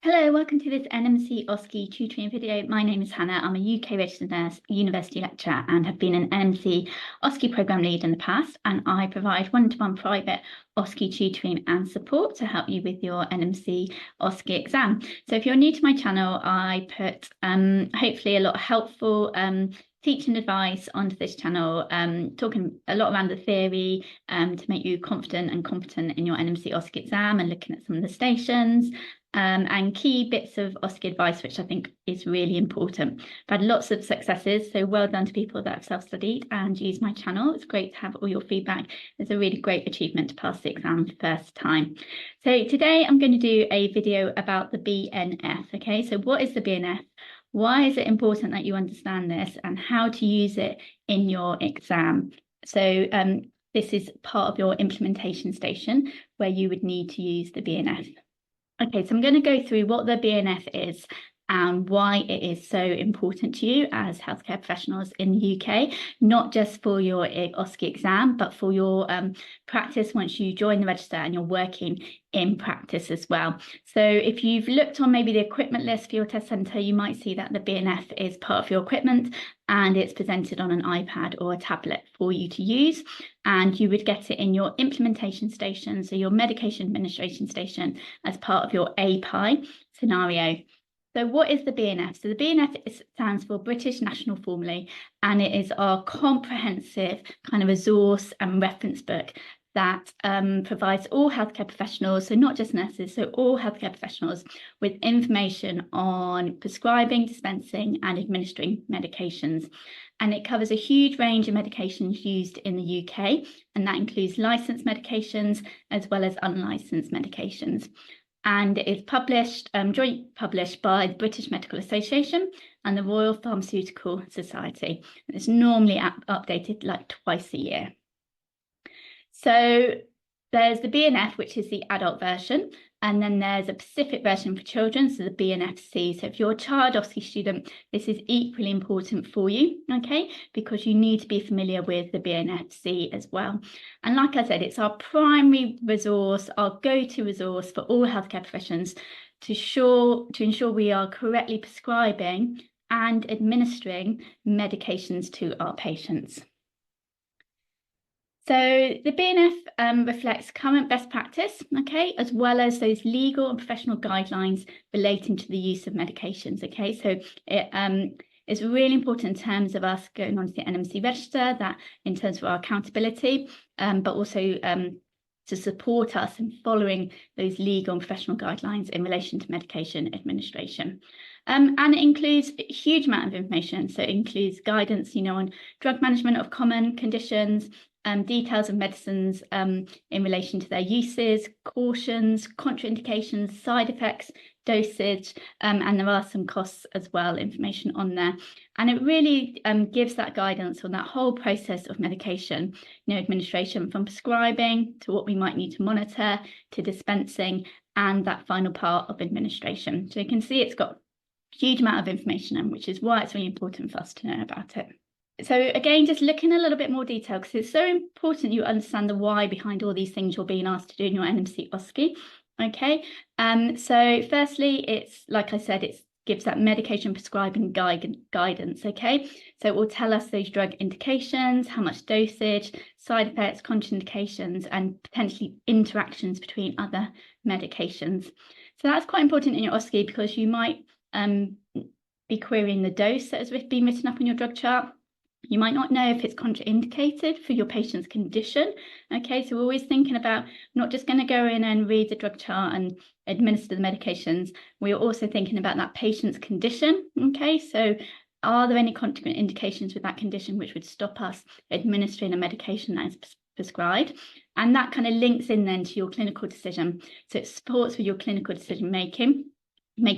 Hello, welcome to this NMC OSCE tutoring video. My name is Hannah. I'm a UK registered nurse, university lecturer, and have been an NMC OSCE programme lead in the past. And I provide one-to-one private OSCE tutoring and support to help you with your NMC OSCE exam. So if you're new to my channel, I put hopefully a lot of helpful teaching advice onto this channel, talking a lot around the theory to make you confident and competent in your NMC OSCE exam, and looking at some of the stations. And key bits of OSCE advice, which I think is really important. I've had lots of successes, so well done to people that have self-studied and used my channel. It's great to have all your feedback. It's a really great achievement to pass the exam first time. So today I'm going to do a video about the BNF, okay? So what is the BNF? Why is it important that you understand this, and how to use it in your exam? So this is part of your implementation station where you would need to use the BNF. Okay, so I'm going to go through what the BNF is and why it is so important to you as healthcare professionals in the UK, not just for your OSCE exam, but for your practice once you join the register and you're working in practice as well. So if you've looked on maybe the equipment list for your test centre, you might see that the BNF is part of your equipment and it's presented on an iPad or a tablet for you to use. And you would get it in your implementation station, so your medication administration station, as part of your API scenario. So what is the BNF? So the BNF stands for British National Formulary, and it is our comprehensive kind of resource and reference book that provides all healthcare professionals, so not just nurses, so all healthcare professionals, with information on prescribing, dispensing and administering medications. And it covers a huge range of medications used in the UK, and that includes licensed medications as well as unlicensed medications. And it is published, jointly published by the British Medical Association and the Royal Pharmaceutical Society. And it's normally updated like twice a year. So there's the BNF, which is the adult version, and then there's a specific version for children, so the BNFC. So if you're a child OSCE student, this is equally important for you, okay, because you need to be familiar with the BNFC as well. And like I said, it's our primary resource, our go-to resource for all healthcare professions to ensure we are correctly prescribing and administering medications to our patients. So the BNF reflects current best practice, okay, as well as those legal and professional guidelines relating to the use of medications, okay. So it is really important in terms of us going on to the NMC register, that in terms of our accountability, but also to support us in following those legal and professional guidelines in relation to medication administration. And it includes a huge amount of information. So it includes guidance, on drug management of common conditions, details of medicines in relation to their uses, cautions, contraindications, side effects, dosage, and there are some costs as well, information on there. And it really gives that guidance on that whole process of medication, administration, from prescribing to what we might need to monitor, to dispensing, and that final part of administration. So you can see it's got a huge amount of information in, which is why it's really important for us to know about it. So again, just looking a little bit more detail, because it's so important you understand the why behind all these things you're being asked to do in your NMC OSCE. Okay, so firstly, it's like I said, it gives that medication prescribing guidance. Okay, so it will tell us those drug indications, how much dosage, side effects, contraindications, and potentially interactions between other medications. So that's quite important in your OSCE, because you might be querying the dose that has been written up on your drug chart. You might not know if it's contraindicated for your patient's condition. Okay, so we're always thinking about not just going to go in and read the drug chart and administer the medications. We're also thinking about that patient's condition. Okay, so are there any contraindications with that condition which would stop us administering a medication that is prescribed? And that kind of links in then to your clinical decision. So it supports with your clinical decision making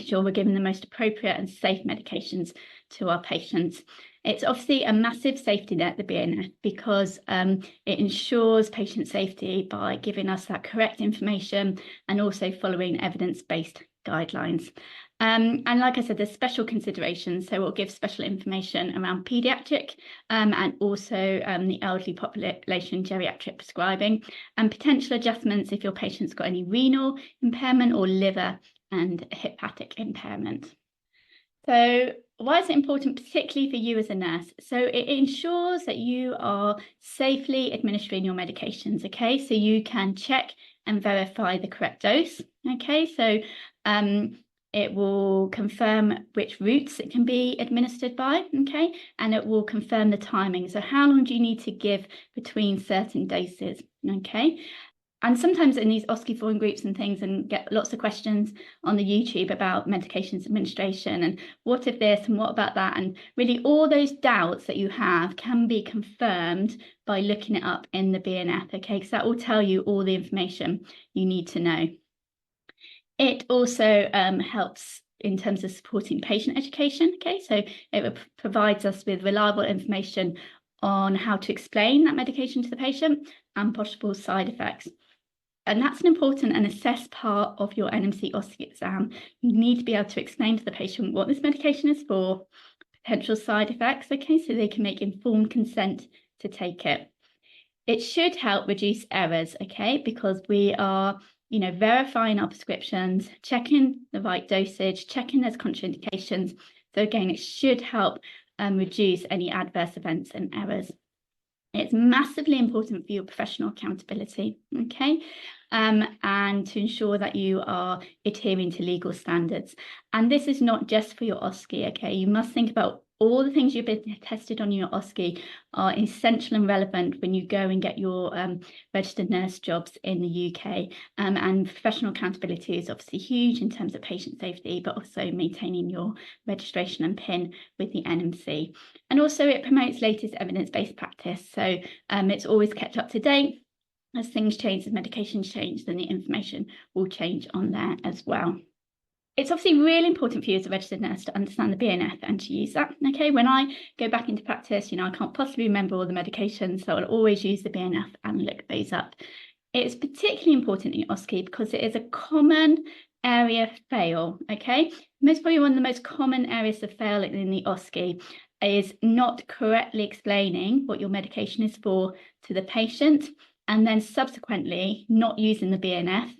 sure we're giving the most appropriate and safe medications to our patients. It's obviously a massive safety net, the BNF, because it ensures patient safety by giving us that correct information and also following evidence-based guidelines. And like I said, there's special considerations, so we'll give special information around paediatric and also the elderly population geriatric prescribing, and potential adjustments if your patient's got any renal impairment or liver and hepatic impairment. So why is it important, particularly for you as a nurse? So it ensures that you are safely administering your medications, okay? So you can check and verify the correct dose, okay? So it will confirm which routes it can be administered by, okay? And it will confirm the timing. So how long do you need to give between certain doses, okay? And sometimes in these OSCE forum groups and things, and get lots of questions on the YouTube about medications administration and what if this and what about that, and really all those doubts that you have can be confirmed by looking it up in the BNF, okay, because that will tell you all the information you need to know. It also helps in terms of supporting patient education, okay, so it provides us with reliable information on how to explain that medication to the patient and possible side effects. And that's an important and assessed part of your NMC OSCE exam. You need to be able to explain to the patient what this medication is for, potential side effects, okay, so they can make informed consent to take it. It should help reduce errors, okay, because we are, verifying our prescriptions, checking the right dosage, checking there's contraindications. So again, it should help reduce any adverse events and errors. It's massively important for your professional accountability, okay? And to ensure that you are adhering to legal standards. And this is not just for your OSCE, okay? You must think about all the things you've been tested on your OSCE are essential and relevant when you go and get your registered nurse jobs in the UK. And professional accountability is obviously huge in terms of patient safety, but also maintaining your registration and PIN with the NMC. And also it promotes latest evidence-based practice. So it's always kept up to date. As things change, as medications change, then the information will change on there as well. It's obviously really important for you as a registered nurse to understand the BNF and to use that, okay? When I go back into practice, I can't possibly remember all the medications, so I'll always use the BNF and look those up. It's particularly important in your OSCE because it is a common area fail, okay? Most probably one of the most common areas of fail in the OSCE is not correctly explaining what your medication is for to the patient, and then subsequently not using the BNF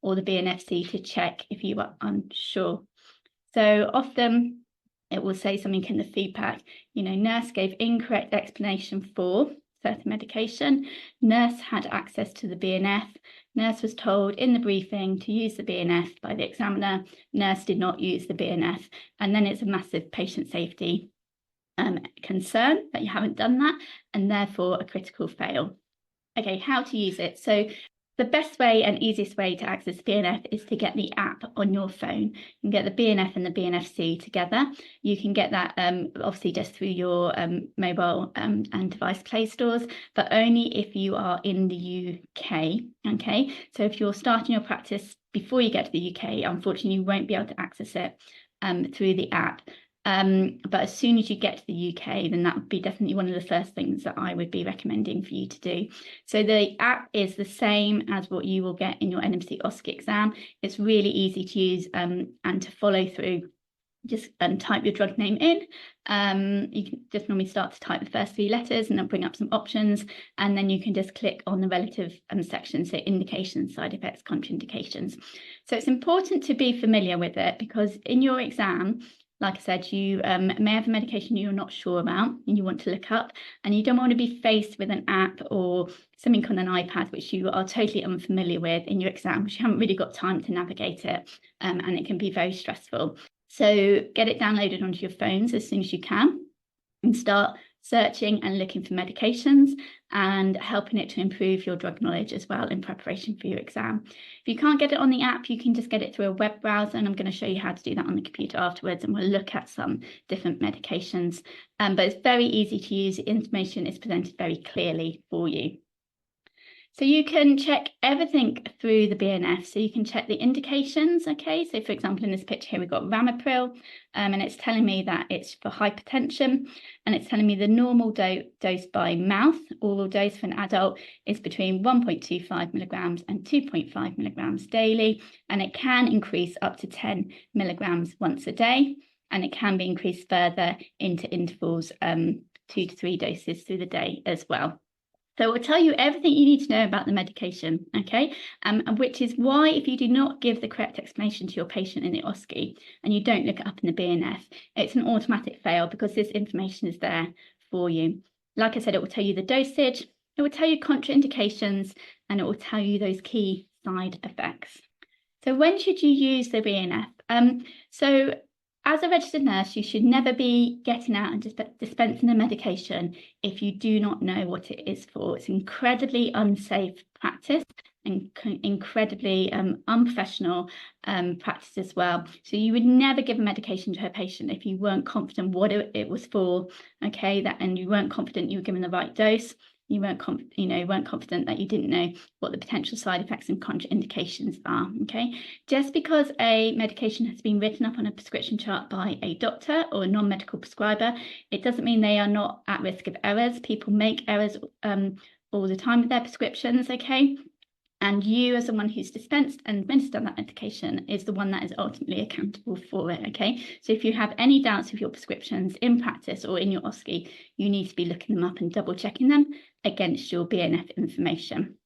or the BNFC to check if you are unsure. So often it will say something in the feedback, nurse gave incorrect explanation for certain medication, nurse had access to the BNF, nurse was told in the briefing to use the BNF by the examiner, nurse did not use the BNF, and then it's a massive patient safety concern that you haven't done that, and therefore a critical fail. Okay, how to use it. So the best way and easiest way to access BNF is to get the app on your phone. You can get the BNF and the BNFC together. You can get that obviously just through your mobile and device Play stores, but only if you are in the UK, okay? So if you're starting your practice before you get to the UK, unfortunately, you won't be able to access it through the app. But as soon as you get to the UK, then that would be definitely one of the first things that I would be recommending for you to do. So the app is the same as what you will get in your NMC OSCE exam. It's really easy to use and to follow through. Just type your drug name in. You can just normally start to type the first 3 letters and then bring up some options. And then you can just click on the relative section, so indications, side effects, contraindications. So it's important to be familiar with it because in your exam, like I said, you may have a medication you're not sure about and you want to look up, and you don't want to be faced with an app or something on an iPad which you are totally unfamiliar with in your exam, because you haven't really got time to navigate it, and it can be very stressful. So get it downloaded onto your phones as soon as you can and start searching and looking for medications and helping it to improve your drug knowledge as well in preparation for your exam. If you can't get it on the app, you can just get it through a web browser, and I'm going to show you how to do that on the computer afterwards, and we'll look at some different medications. But it's very easy to use. The information is presented very clearly for you. So you can check everything through the BNF. So you can check the indications, okay? So for example, in this picture here, we've got ramipril, and it's telling me that it's for hypertension, and it's telling me the normal dose by mouth, oral dose for an adult is between 1.25 milligrams and 2.5 milligrams daily, and it can increase up to 10 milligrams once a day, and it can be increased further into intervals 2 to 3 doses through the day as well. So it will tell you everything you need to know about the medication, okay? And which is why if you do not give the correct explanation to your patient in the OSCE and you don't look it up in the BNF, it's an automatic fail because this information is there for you. Like I said, it will tell you the dosage, it will tell you contraindications, and it will tell you those key side effects. So when should you use the BNF? So as a registered nurse, you should never be getting out and dispensing a medication if you do not know what it is for. It's incredibly unsafe practice and incredibly unprofessional practice as well. So you would never give a medication to a patient if you weren't confident what it was for, okay? And you weren't confident you were given the right dose. You weren't confident that you didn't know what the potential side effects and contraindications are, okay? Just because a medication has been written up on a prescription chart by a doctor or a non-medical prescriber, it doesn't mean they are not at risk of errors. People make errors all the time with their prescriptions, okay? And you, as the one who's dispensed and administered that medication, is the one that is ultimately accountable for it, okay? So if you have any doubts with your prescriptions in practice or in your OSCE, you need to be looking them up and double checking them against your BNF information.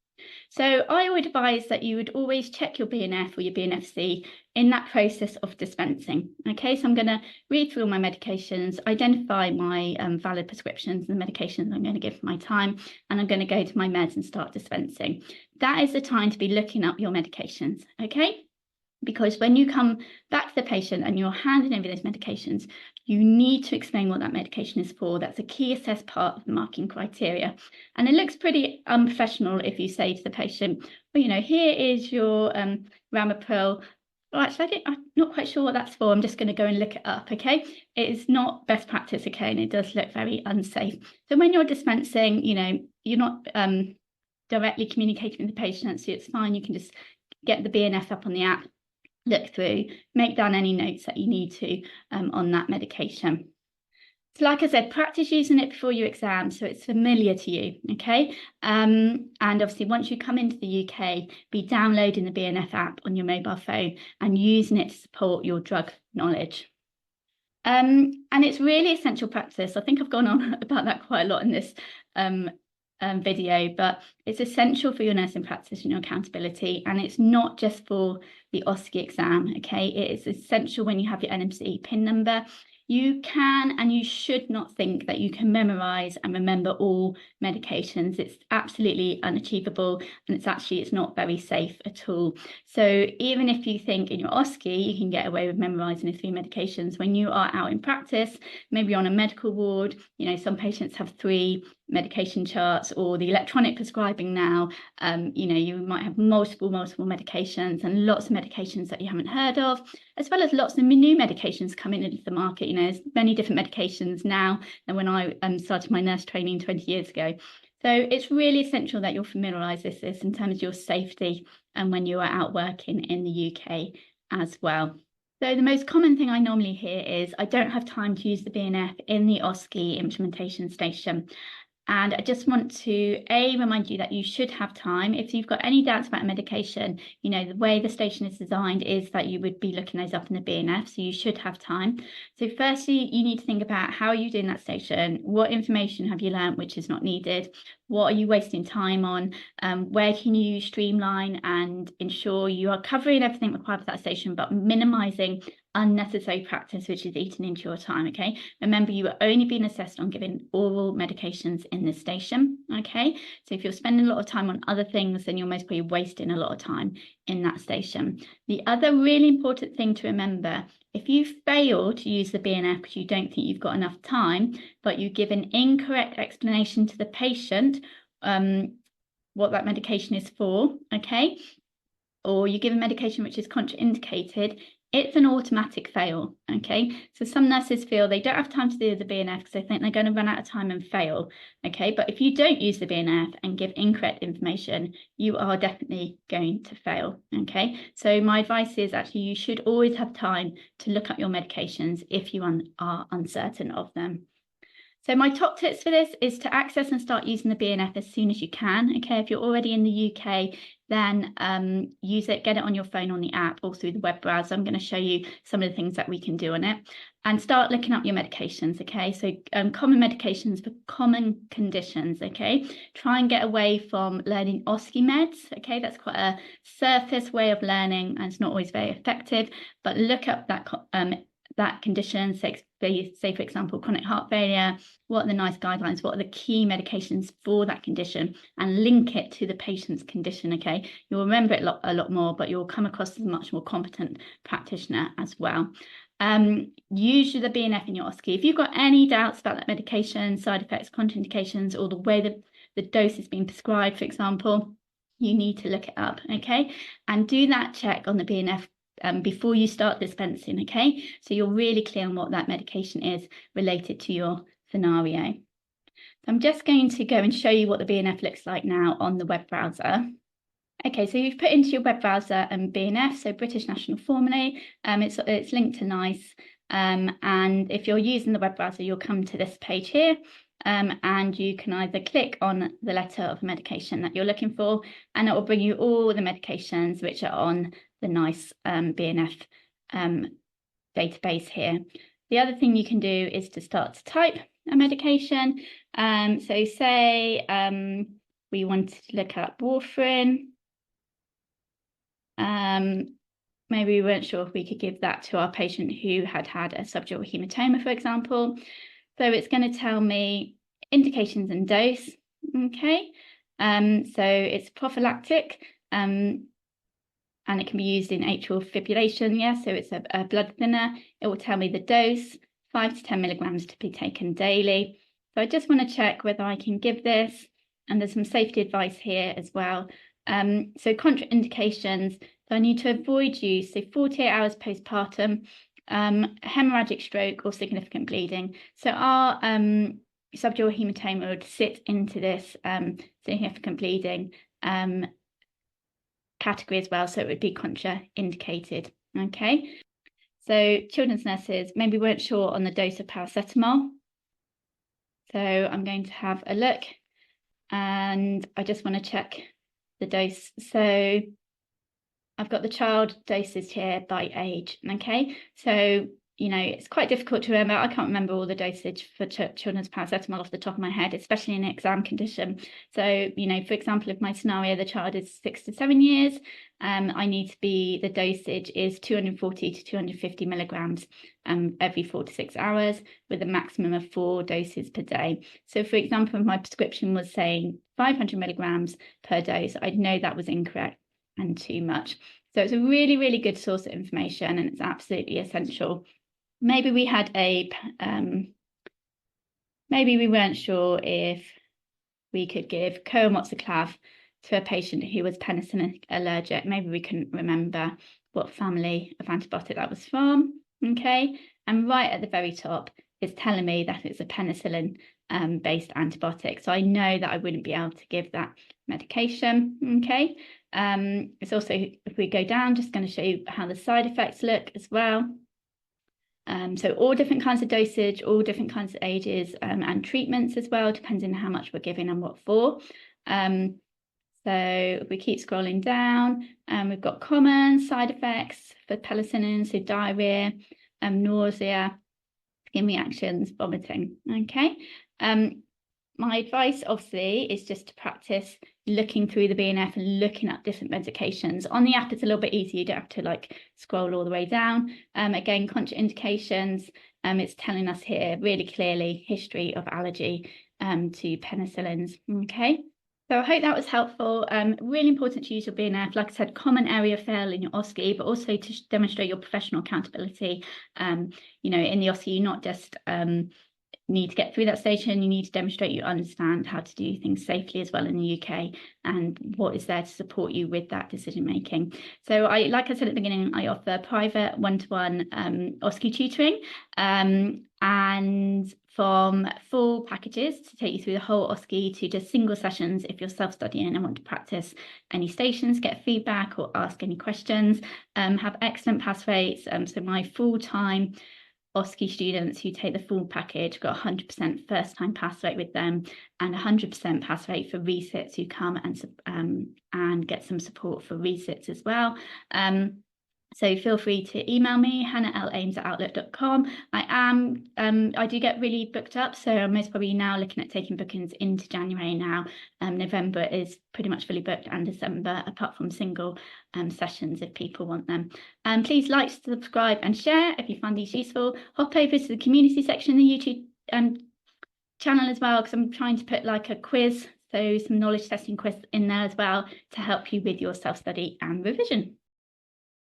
So I would advise that you would always check your BNF or your BNFC in that process of dispensing. Okay, so I'm going to read through all my medications, identify my valid prescriptions and the medications I'm going to give for my time, and I'm going to go to my meds and start dispensing. That is the time to be looking up your medications, okay? Because when you come back to the patient and you're handing over those medications, you need to explain what that medication is for. That's a key assessed part of the marking criteria. And it looks pretty unprofessional if you say to the patient, well, you know, here is your Ramipril. Well, actually, I'm not quite sure what that's for. I'm just going to go and look it up, okay? It is not best practice, okay? And it does look very unsafe. So when you're dispensing, you know, you're not directly communicating with the patient, so it's fine. You can just get the BNF up on the app, look through, make down any notes that you need to on that medication. So like I said, practice using it before your exam so it's familiar to you, okay? And obviously once you come into the UK, be downloading the BNF app on your mobile phone and using it to support your drug knowledge. And it's really essential practice. I think I've gone on about that quite a lot in this video, but it's essential for your nursing practice and your accountability, and it's not just for the OSCE exam, okay? It is essential when you have your NMC PIN number. You can and you should not think that you can memorize and remember all medications. It's absolutely unachievable, and it's not very safe at all. So even if you think in your OSCE you can get away with memorizing the 3 medications, when you are out in practice, maybe on a medical ward, you know, some patients have 3 medication charts, or the electronic prescribing now, you know, you might have multiple medications and lots of medications that you haven't heard of, as well as lots of new medications coming into the market. You know, there's many different medications now than when I started my nurse training 20 years ago. So it's really essential that you're familiarised with this in terms of your safety and when you are out working in the UK as well. So the most common thing I normally hear is, I don't have time to use the BNF in the OSCE implementation station. And I just want to remind you that you should have time. If you've got any doubts about a medication, you know, the way the station is designed is that you would be looking those up in the BNF, so you should have time. So firstly, you need to think about, how are you doing that station? What information have you learned which is not needed? What are you wasting time on? Where can you streamline and ensure you are covering everything required for that station, but minimizing unnecessary practice which is eating into your time, okay? Remember, you are only being assessed on giving oral medications in this station, okay? So if you're spending a lot of time on other things, then you're most probably wasting a lot of time in that station. The other really important thing to remember, if you fail to use the BNF because you don't think you've got enough time, but you give an incorrect explanation to the patient what that medication is for, okay? Or you give a medication which is contraindicated, it's an automatic fail, okay? So some nurses feel they don't have time to do the BNF because they think they're going to run out of time and fail, okay? But if you don't use the BNF and give incorrect information, you are definitely going to fail, okay? So my advice is actually you should always have time to look up your medications if you are uncertain of them. So my top tips for this is to access and start using the BNF as soon as you can. Okay, if you're already in the UK, then use it, get it on your phone on the app or through the web browser. I'm going to show you some of the things that we can do on it, and start looking up your medications. Okay, so common medications for common conditions. Okay, try and get away from learning OSCE meds. Okay, that's quite a surface way of learning and it's not always very effective, but look up that condition, say for example, chronic heart failure. What are the nice guidelines? What are the key medications for that condition? And link it to the patient's condition, okay? You'll remember it a lot more, but you'll come across as a much more competent practitioner as well. Use the BNF in your OSCE. If you've got any doubts about that medication, side effects, contraindications, or the way that the dose is being prescribed, for example, you need to look it up, okay? And do that check on the BNF before you start dispensing, okay? So you're really clear on what that medication is related to your scenario. So I'm just going to go and show you what the BNF looks like now on the web browser. Okay, so you've put into your web browser BNF, so British National Formulary. It's linked to NICE, and if you're using the web browser, you'll come to this page here, and you can either click on the letter of medication that you're looking for, and it will bring you all the medications which are on the NICE BNF database here. The other thing you can do is to start to type a medication. So say we wanted to look up warfarin. Maybe we weren't sure if we could give that to our patient who had a subdural hematoma, for example. So it's going to tell me indications and dose. Okay, so it's prophylactic, and it can be used in atrial fibrillation. Yeah, so it's a blood thinner. It will tell me the dose, 5 to 10 milligrams to be taken daily. So I just want to check whether I can give this, and there's some safety advice here as well. So contraindications, so I need to avoid use, so 48 hours postpartum, hemorrhagic stroke or significant bleeding. So our subdural hematoma would sit into this significant bleeding category as well, so it would be contraindicated. Okay, so children's nurses maybe weren't sure on the dose of paracetamol, so I'm going to have a look, and I just want to check the dose. So I've got the child doses here by age. Okay, so it's quite difficult to remember. I can't remember all the dosage for children's paracetamol off the top of my head, especially in an exam condition. So, for example, if my scenario, the child is 6 to 7 years, the dosage is 240 to 250 milligrams every 4 to 6 hours with a maximum of 4 doses per day. So, for example, if my prescription was saying 500 milligrams per dose, I'd know that was incorrect and too much. So it's a really, really good source of information, and it's absolutely essential. Maybe we had maybe we weren't sure if we could give coamoxiclav to a patient who was penicillin allergic. Maybe we couldn't remember what family of antibiotic that was from. Okay, and right at the very top is telling me that it's a penicillin based antibiotic. So I know that I wouldn't be able to give that medication. Okay, it's also, if we go down, just going to show you how the side effects look as well. So all different kinds of dosage, all different kinds of ages, and treatments as well, depending on how much we're giving and what for. So if we keep scrolling down, we've got common side effects for penicillin, so diarrhea, nausea, skin reactions, vomiting. Okay. My advice, obviously, is just to practice looking through the BNF and looking at different medications. On the app, it's a little bit easier. You don't have to scroll all the way down. Again, contraindications, it's telling us here really clearly history of allergy to penicillins. Okay. So I hope that was helpful. Really important to use your BNF. Like I said, common area of fail in your OSCE, but also to demonstrate your professional accountability. In the OSCE, you not just need to get through that station, you need to demonstrate you understand how to do things safely as well in the UK, and what is there to support you with that decision making. So like I said at the beginning, I offer private one-to-one OSCE tutoring, and from full packages to take you through the whole OSCE to just single sessions if you're self-studying and want to practice any stations, get feedback or ask any questions, have excellent pass rates. So my full-time OSCE students who take the full package got 100% first-time pass rate with them, and 100% pass rate for resits who come and get some support for resits as well. So feel free to email me, hannah.lames@outlook.com. I do get really booked up, so I'm most probably now looking at taking bookings into January now. November is pretty much fully booked, and December, apart from single sessions if people want them. Please like, subscribe and share if you find these useful. Hop over to the community section in the YouTube channel as well, because I'm trying to put like a quiz, so some knowledge testing quiz in there as well to help you with your self-study and revision.